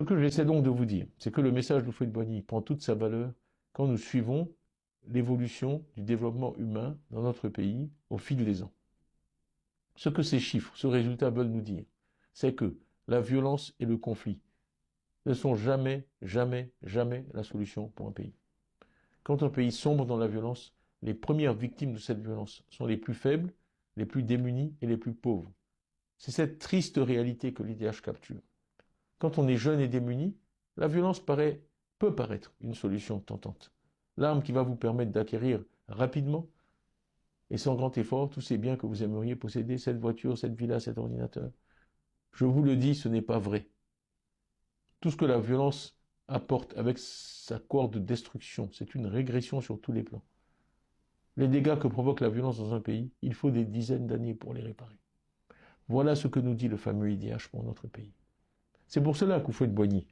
Ce que j'essaie donc de vous dire, c'est que le message de Fouet-Boigny prend toute sa valeur quand nous suivons l'évolution du développement humain dans notre pays au fil des ans. Ce que ces chiffres, ce résultat veulent nous dire, c'est que la violence et le conflit ne sont jamais, jamais, jamais la solution pour un pays. Quand un pays sombre dans la violence, les premières victimes de cette violence sont les plus faibles, les plus démunis et les plus pauvres. C'est cette triste réalité que l'IDH capture. Quand on est jeune et démuni, la violence peut paraître une solution tentante. L'arme qui va vous permettre d'acquérir rapidement et sans grand effort tous ces biens que vous aimeriez posséder, cette voiture, cette villa, cet ordinateur. Je vous le dis, ce n'est pas vrai. Tout ce que la violence apporte avec sa cohorte de destruction, c'est une régression sur tous les plans. Les dégâts que provoque la violence dans un pays, il faut des dizaines d'années pour les réparer. Voilà ce que nous dit le fameux IDH pour notre pays. C'est pour cela qu'Houphouët-Boigny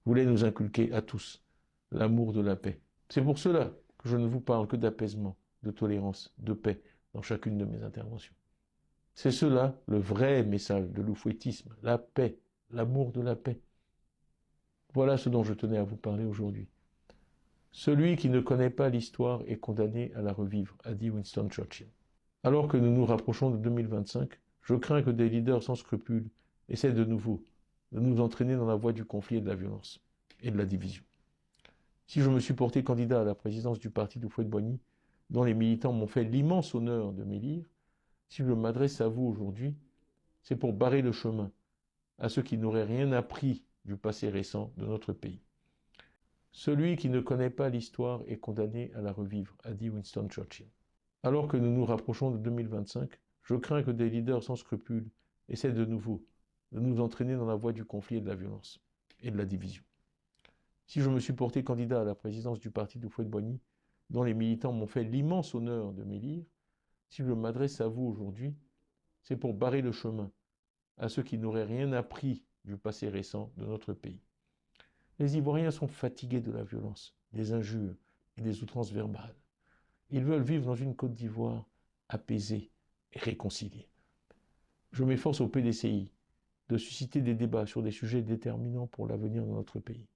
voulait nous inculquer à tous l'amour de la paix. C'est pour cela que je ne vous parle que d'apaisement, de tolérance, de paix dans chacune de mes interventions. C'est cela le vrai message de l'oufouettisme, la paix, l'amour de la paix. Voilà ce dont je tenais à vous parler aujourd'hui. Celui qui ne connaît pas l'histoire est condamné à la revivre, a dit Winston Churchill. Alors que nous nous rapprochons de 2025, je crains que des leaders sans scrupules essaient de nouveau de nous entraîner dans la voie du conflit et de la violence et de la division. Si je me suis porté candidat à la présidence du parti d'Houphouët-Boigny, dont les militants m'ont fait l'immense honneur de m'élire, si je m'adresse à vous aujourd'hui, c'est pour barrer le chemin à ceux qui n'auraient rien appris du passé récent de notre pays. Celui qui ne connaît pas l'histoire est condamné à la revivre, a dit Winston Churchill. Alors que nous nous rapprochons de 2025, je crains que des leaders sans scrupules essaient de nouveau de nous entraîner dans la voie du conflit et de la violence et de la division. Si je me suis porté candidat à la présidence du parti d'Houphouët-Boigny, dont les militants m'ont fait l'immense honneur de m'élire, si je m'adresse à vous aujourd'hui, c'est pour barrer le chemin à ceux qui n'auraient rien appris du passé récent de notre pays. Les Ivoiriens sont fatigués de la violence, des injures et des outrances verbales. Ils veulent vivre dans une Côte d'Ivoire apaisée et réconciliée. Je m'efforce au PDCI de susciter des débats sur des sujets déterminants pour l'avenir de notre pays.